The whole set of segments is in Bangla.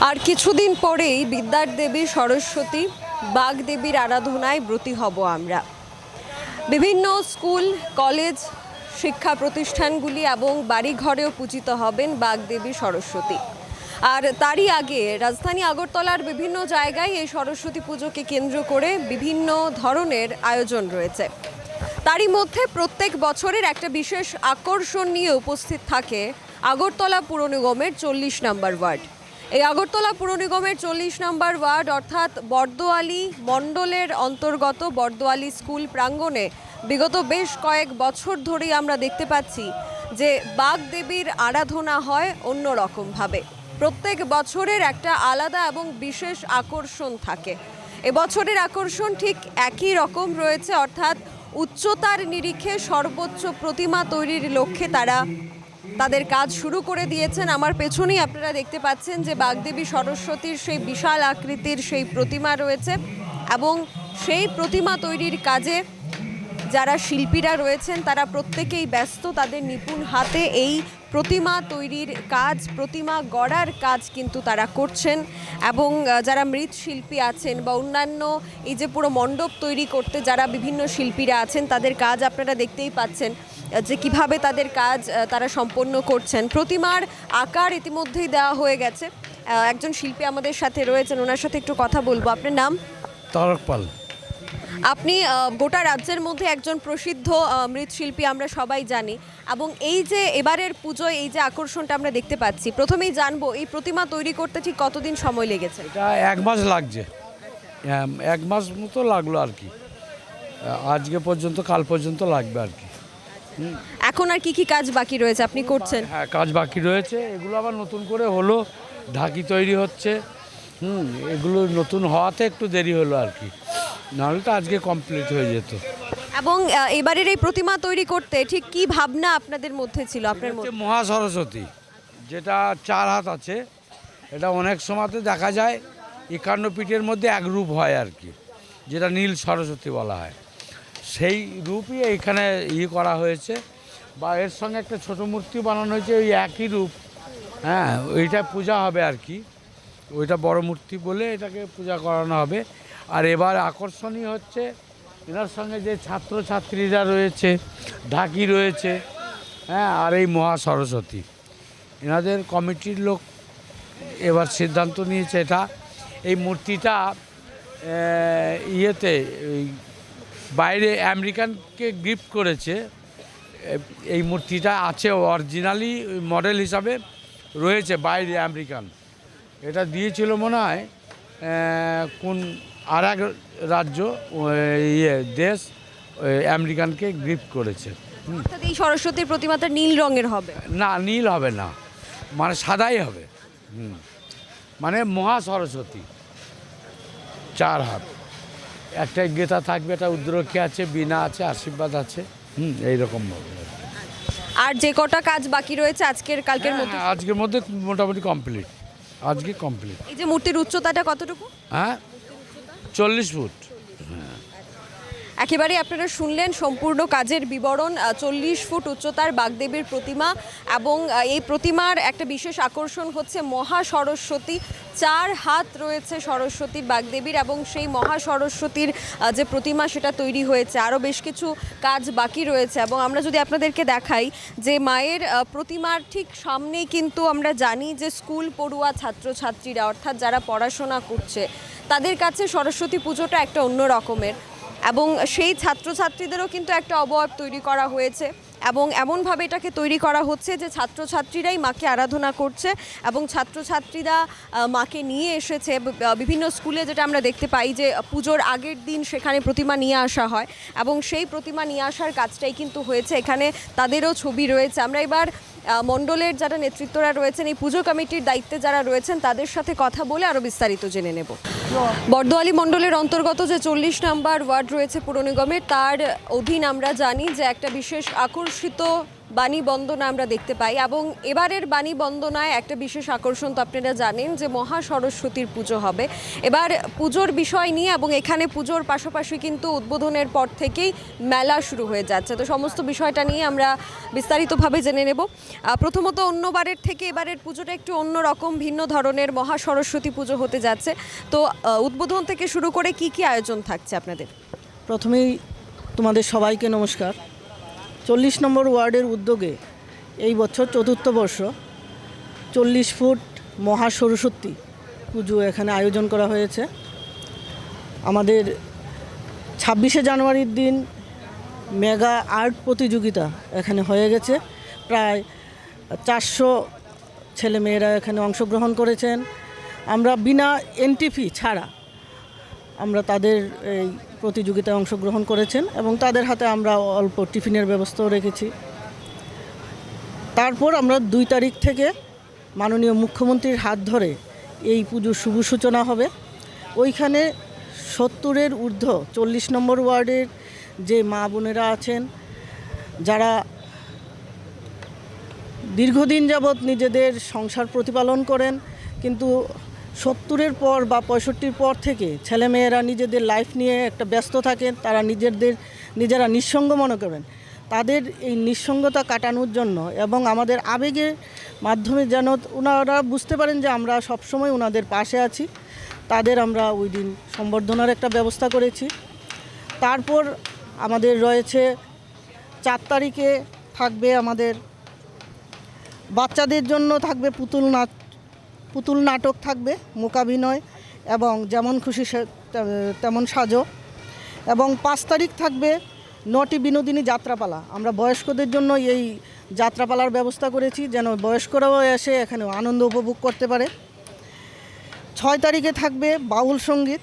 আর কিছুদিন পরেই বিদ্যার দেবী সরস্বতী বাগদেবীর আরাধনায় ব্রতী হব আমরা। বিভিন্ন স্কুল কলেজ শিক্ষা প্রতিষ্ঠানগুলি এবং বাড়িঘরেও পূজিত হবেন বাগদেবী সরস্বতী। আর তারই আগে রাজধানী আগরতলার বিভিন্ন জায়গায় এই সরস্বতী পুজোকে কেন্দ্র করে বিভিন্ন ধরনের আয়োজন রয়েছে। তারই মধ্যে প্রত্যেক বছরের একটা বিশেষ আকর্ষণ নিয়ে উপস্থিত থাকে আগরতলা পুর নিগমের 40 নম্বর ওয়ার্ড। এই আগরতলা পুর নিগমের 40 নম্বর ওয়ার্ড অর্থাৎ বর্দোয়ালি মণ্ডলের অন্তর্গত বর্দোয়ালি স্কুল প্রাঙ্গণে বিগত বেশ কয়েক বছর ধরেই আমরা দেখতে পাচ্ছি যে বাগদেবীর আরাধনা হয় অন্যরকমভাবে। প্রত্যেক বছরের একটা আলাদা এবং বিশেষ আকর্ষণ থাকে। এবছরের আকর্ষণ ঠিক একই রকম রয়েছে, অর্থাৎ উচ্চতার নিরিখে সর্বোচ্চ প্রতিমা তৈরির লক্ষ্যে তারা তাদের কাজ শুরু করে দিয়েছেন। আমার পেছনেই আপনারা দেখতে পাচ্ছেন যে বাগদেবী সরস্বতীর সেই বিশাল আকৃতির সেই প্রতিমা রয়েছে এবং সেই প্রতিমা তৈরির কাজে যারা শিল্পীরা রয়েছেন তারা প্রত্যেকেই ব্যস্ত। তাদের নিপুণ হাতে এই প্রতিমা তৈরির কাজ, প্রতিমা গড়ার কাজ কিন্তু তারা করছেন। এবং যারা মৃৎশিল্পী আছেন বা অন্যান্য এই যে পুরো মণ্ডপ তৈরি করতে যারা বিভিন্ন শিল্পীরা আছেন তাদের কাজ আপনারা দেখতেই পাচ্ছেন যে কিভাবে তাদের কাজ তারা সম্পন্ন করছেন। প্রতিমার আকার ইতিমধ্যেই দেওয়া হয়ে গেছে। একজন শিল্পী আমাদের সাথে রয়েছেন, ওনার সাথে একটু কথা বলবো। আপনার নাম? তারক পাল। আপনি গোটা রাজ্যের মধ্যে একজন প্রসিদ্ধ মৃৎশিল্পী, আমরা সবাই জানি। এবং এই যে এবারের পুজোয় এই যে আকর্ষণটা আমরা দেখতে পাচ্ছি, প্রথমেই জানবো এই প্রতিমা তৈরি করতে ঠিক কতদিন সময় লেগেছে? এটা 1 মাস লাগছে, 1 মাস মতো লাগলো আর কি। আজকে পর্যন্ত, কাল পর্যন্ত লাগবে আর কি। এখন আর কি কি কাজ বাকি রয়েছে আপনি করছেন? হ্যাঁ, কাজ বাকি রয়েছে। এগুলো আবার নতুন করে হলো, ঢাকি তৈরি হচ্ছে। এগুলো নতুন হওয়াতে একটু দেরি হলো আর কি, নাহলে তো আজকে কমপ্লিট হয়ে যেত। এবং এবারের এই প্রতিমা তৈরি করতে ঠিক কি ভাবনা আপনাদের মধ্যে ছিল? আপনার মধ্যে মহা সরস্বতী যেটা 4 হাত আছে, এটা অনেক সময়তে দেখা যায় 51 পীঠের মধ্যে এক রূপ হয় আর কি, যেটা নীল সরস্বতী বলা হয়। সেই রূপই এখানে করা হয়েছে, বা এর সঙ্গে একটা ছোট মূর্তি বানানো হয়েছে, ওই একই রূপ। হ্যাঁ, ওইটা পূজা হবে আর কি, ওইটা বড় মূর্তি বলে এটাকে পূজা করানো হবে। আর এবার আকর্ষণীয় হচ্ছে এনার সঙ্গে যে ছাত্রছাত্রীরা রয়েছে, ঢাকি রয়েছে, হ্যাঁ, আর এই মহা সরস্বতী। এনাদের কমিটির লোক এবার সিদ্ধান্ত নিয়েছে এটা, এই মূর্তিটা ওই বাইরে আমেরিকানকে গিফট করেছে। এই মূর্তিটা আছে অরিজিনালি মডেল হিসাবে রয়েছে বাইরে আমেরিকান। এটা দিয়েছিল মনে হয় কোন আর এক রাজ্য দেশ আমেরিকানকে গিফট করেছে। অর্থাৎ এই সরস্বতীর প্রতিমাটা নীল রঙের হবে? না, নীল হবে না, মানে সাদাই হবে। মানে মহা সরস্বতী 4 হাত, একটা গীতা থাকবে, একটা উদ্রক্ষী আছে, বীণা আছে, আশীর্বাদ আছে। এইরকম হবে। আর যে কটা কাজ বাকি রয়েছে আজকের কালকের মধ্যে? আজকের মধ্যে মোটামুটি কমপ্লিট, আজকে কমপ্লিট। এই যে মূর্তির উচ্চতাটা কতটুকু? হ্যাঁ, 40 ফুট। একেবারে আপনারা শুনলেন সম্পূর্ণ কাজের বিবরণ। 40 ফুট উচ্চতার বাগদেবীর প্রতিমা, এবং এই প্রতিমার একটা বিশেষ আকর্ষণ হচ্ছে মহা সরস্বতী। 4 হাত রয়েছে সরস্বতীর বাগদেবীর, এবং সেই মহা সরস্বতীর যে প্রতিমা সেটা তৈরি হয়েছে। আরও বেশ কিছু কাজ বাকি রয়েছে, এবং আমরা যদি আপনাদেরকে দেখাই যে মায়ের প্রতিমার ঠিক সামনেই কিন্তু আমরা জানি যে স্কুল পড়ুয়া ছাত্রছাত্রীরা, অর্থাৎ যারা পড়াশোনা করছে, তাদের কাছে সরস্বতী পুজোটা একটা অন্য রকমের। এবং সেই ছাত্রছাত্রীদেরও কিন্তু একটা অবয়ব তৈরি করা হয়েছে, এবং এমনভাবে এটাকে তৈরি করা হচ্ছে যে ছাত্রছাত্রীরাই মাকে আরাধনা করছে, এবং ছাত্রছাত্রীরা মাকে নিয়ে এসেছে বিভিন্ন স্কুলে। যেটা আমরা দেখতে পাই যে পুজোর আগের দিন সেখানে প্রতিমা নিয়ে আসা হয়, এবং সেই প্রতিমা নিয়ে আসার কাজটাই কিন্তু হয়েছে এখানে। তাদেরও ছবি রয়েছে। আমরা এবার মণ্ডলের যারা নেতৃত্বরা রয়েছেন, এই পুজো কমিটির দায়িত্বে যারা রয়েছেন তাদের সাথে কথা বলে আরও বিস্তারিত জেনে নেব। বর্দোয়ালি মণ্ডলের অন্তর্গত যে 40 নম্বর ওয়ার্ড রয়েছে পুর নিগমের, তার অধীন আমরা জানি যে একটা বিশেষ আকর্ষিত বাণী বন্দনা আমরা দেখতে পাই এবং এবারের বাণী বন্দনায় একটা বিশেষ আকর্ষণ তো আপনারা জানেন যে মহা সরস্বতীর পুজো হবে। এবার পুজোর বিষয় নিয়ে এবং এখানে পুজোর পাশাপাশি কিন্তু উদ্বোধনের পর থেকেই মেলা শুরু হয়ে যাচ্ছে, তো সমস্ত বিষয়টা নিয়ে আমরা বিস্তারিতভাবে জেনে নেব। প্রথমত অন্যবারের থেকে এবারের পুজোটা একটু অন্যরকম, ভিন্ন ধরনের মহা সরস্বতী পুজো হতে যাচ্ছে। তো উদ্বোধন থেকে শুরু করে কি কি আয়োজন থাকছে আপনাদের? প্রথমেই তোমাদের সবাইকে নমস্কার। 40 নম্বর ওয়ার্ডের উদ্যোগে এই বছর চতুর্থ বর্ষ 40 ফুট মহা সরস্বতী পুজো এখানে আয়োজন করা হয়েছে। আমাদের 26শে জানুয়ারির দিন মেগা আর্ট প্রতিযোগিতা এখানে হয়ে গেছে। প্রায় 400 ছেলেমেয়েরা এখানে অংশগ্রহণ করেছেন। আমরা বিনা এন্ট্রি ফি ছাড়া আমরা তাদের এই প্রতিযোগিতায় অংশগ্রহণ করেছেন এবং তাদের হাতে আমরা অল্প টিফিনের ব্যবস্থাও রেখেছি। তারপর আমরা 2 তারিখ থেকে মাননীয় মুখ্যমন্ত্রীর হাত ধরে এই পুজোর শুভ সূচনা হবে। ওইখানে 70-এর ঊর্ধ্ব 40 নম্বর ওয়ার্ডের যে মা বোনেরা আছেন, যারা দীর্ঘদিন যাবৎ নিজেদের সংসার প্রতিপালন করেন, কিন্তু 70-এর পর বা 65-র পর থেকে ছেলেমেয়েরা নিজেদের লাইফ নিয়ে একটা ব্যস্ত থাকেন, তারা নিজেরা নিঃসঙ্গ মনে করেন। তাদের এই নিঃসঙ্গতা কাটানোর জন্য এবং আমাদের আবেগের মাধ্যমে যেন ওনারা বুঝতে পারেন যে আমরা সবসময় ওনাদের পাশে আছি, তাদের আমরা ওই দিন সম্বর্ধনার একটা ব্যবস্থা করেছি। তারপর আমাদের রয়েছে 4 তারিখে থাকবে আমাদের বাচ্চাদের জন্য থাকবে পুতুল নাটক থাকবে, মূকাভিনয় এবং যেমন খুশি তেমন সাজো। এবং 5 তারিখ থাকবে 9টি বিনোদিনী যাত্রাপালা। আমরা বয়স্কদের জন্য এই যাত্রাপালার ব্যবস্থা করেছি, যেন বয়স্করাও এসে এখানে আনন্দ উপভোগ করতে পারে। 6 তারিখে থাকবে বাউল সঙ্গীত,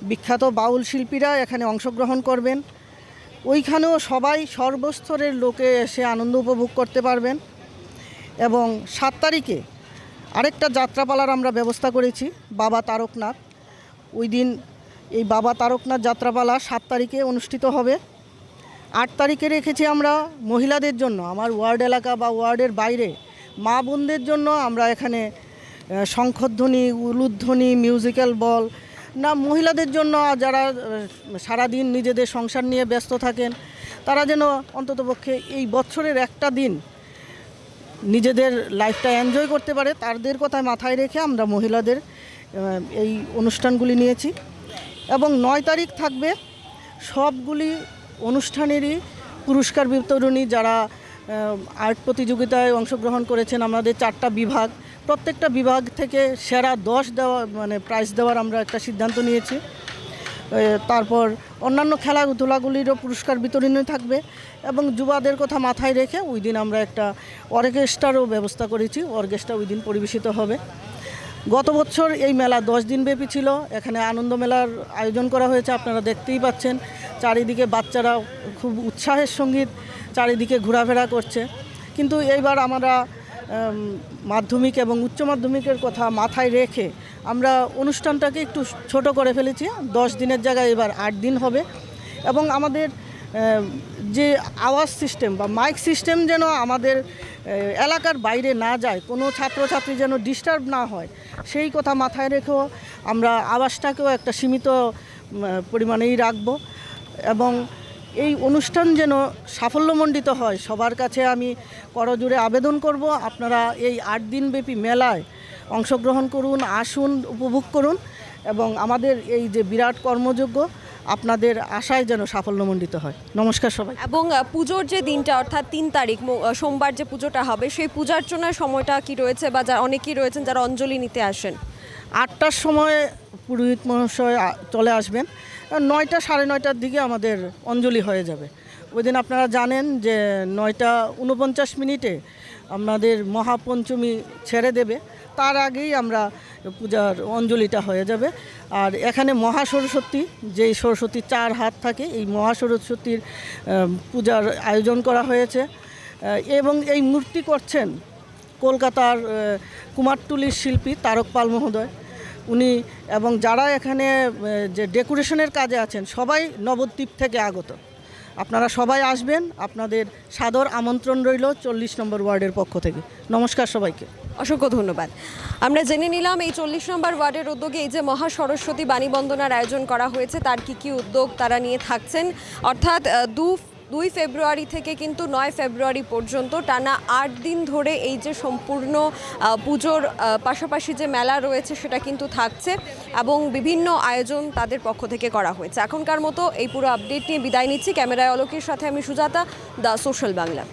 বিখ্যাত বাউল শিল্পীরা এখানে অংশগ্রহণ করবেন। ওইখানেও সবাই সর্বস্তরের লোকে এসে আনন্দ উপভোগ করতে পারবেন। এবং 7 তারিখে আরেকটা যাত্রাপালার আমরা ব্যবস্থা করেছি, বাবা তারকনাথ। ওই দিন এই বাবা তারকনাথ যাত্রাপালা 7 তারিখে অনুষ্ঠিত হবে। 8 তারিখে রেখেছি আমরা মহিলাদের জন্য, আমার ওয়ার্ড এলাকা বা ওয়ার্ডের বাইরে মা বোনদের জন্য আমরা এখানে শঙ্খধ্বনি, উলুধ্বনি, মিউজিক্যাল বল না, মহিলাদের জন্য যারা সারাদিন নিজেদের সংসার নিয়ে ব্যস্ত থাকেন, তারা যেন অন্ততপক্ষে এই বছরের একটা দিন নিজেদের লাইফটা এনজয় করতে পারে, তাদের কথা মাথায় রেখে আমরা মহিলাদের এই অনুষ্ঠানগুলি নিয়েছি। এবং 9 তারিখ থাকবে সবগুলি অনুষ্ঠানেরই পুরস্কার বিতরণী, যারা আর্ট প্রতিযোগিতায় অংশগ্রহণ করেছেন। আমাদের 4টা বিভাগ, প্রত্যেকটা বিভাগ থেকে সেরা 10 দেওয়া প্রাইজ দেওয়ার আমরা একটা সিদ্ধান্ত নিয়েছি। তারপর অন্যান্য খেলাধুলাগুলিরও পুরস্কার বিতরণী থাকবে। এবং যুবাদের কথা মাথায় রেখে ওই দিন আমরা একটা অর্কেস্ট্রারও ব্যবস্থা করেছি, অর্কেস্ট্রা ওই দিন পরিবেশিত হবে। গত বছর এই মেলা 10 দিন ব্যাপী ছিল। এখানে আনন্দ মেলার আয়োজন করা হয়েছে, আপনারা দেখতেই পাচ্ছেন। চারিদিকে বাচ্চারা খুব উৎসাহের সঙ্গীত চারিদিকে ঘোরাফেরা করছে। কিন্তু এইবার আমরা মাধ্যমিক এবং উচ্চ মাধ্যমিকের কথা মাথায় রেখে আমরা অনুষ্ঠানটাকে একটু ছোট করে ফেলেছি। 10 দিনের জায়গায় এবার 8 দিন হবে। এবং আমাদের যে আওয়াজ সিস্টেম বা মাইক সিস্টেম যেন আমাদের এলাকার বাইরে না যায়, কোনো ছাত্রছাত্রী যেন ডিস্টার্ব না হয়, সেই কথা মাথায় রেখেও আমরা আওয়াজটাকেও একটা সীমিত পরিমাণেই রাখব। এবং এই অনুষ্ঠান যেন সাফল্যমণ্ডিত হয়, সবার কাছে আমি করজোড়ে আবেদন করব, আপনারা এই 8 দিনব্যাপী মেলায় অংশগ্রহণ করুন, আসুন, উপভোগ করুন এবং আমাদের এই যে বিরাট কর্মযজ্ঞ আপনাদের আশায় যেন সাফল্যমণ্ডিত হয়। নমস্কার সবাই। এবং পুজোর যে দিনটা অর্থাৎ 3 তারিখ সোমবার যে পুজোটা হবে, সেই পূজার্চনার সময়টা কি রয়েছে বা অনেকেই রয়েছেন যারা অঞ্জলি নিতে আসেন? 8টার সময় পুরোহিত মহাশয় চলে আসবেন, 9টা সাড়ে 9টার দিকে আমাদের অঞ্জলি হয়ে যাবে। ওই দিন আপনারা জানেন যে 9:49 আমাদের মহাপঞ্চমী ছেড়ে দেবে, তার আগেই আমরা পূজার অঞ্জলিটা হয়ে যাবে। আর এখানে মহাসরস্বতী, যেই সরস্বতী 4 হাত থাকে, এই মহাসরস্বতীর পূজার আয়োজন করা হয়েছে। এবং এই মূর্তি করছেন কলকাতার কুমারটুলির শিল্পী তারক পাল মহোদয়, উনি। এবং যারা এখানে যে ডেকোরেশনের কাজে আছেন সবাই নবদ্বীপ থেকে আগত। আপনারা সবাই আসবেন, আপনাদের সাদর আমন্ত্রণ রইল 40 নম্বর ওয়ার্ডের পক্ষ থেকে। নমস্কার সবাইকে। অসংখ্য ধন্যবাদ। আমরা জেনে নিলাম এই 40 নম্বর ওয়ার্ডের উদ্যোগে এই যে মহা সরস্বতী বাণী বন্দনার আয়োজন করা হয়েছে তার কি উদ্যোগ তারা নিয়ে থাকছেন। অর্থাৎ 2 ফেব্রুয়ারি থেকে কিন্তু 9 ফেব্রুয়ারি পর্যন্ত টানা 8 দিন ধরে এই যে সম্পূর্ণ পুজোর পাশাপাশি যে মেলা রয়েছে সেটা কিন্তু থাকছে এবং বিভিন্ন আয়োজন তাদের পক্ষ থেকে করা হয়েছে। এখনকার মতো এই পুরো আপডেট নিয়ে বিদায় নিচ্ছি। ক্যামেরায় অলোকের সাথে আমি সুজাতা, দ্য সোশ্যাল বাংলা।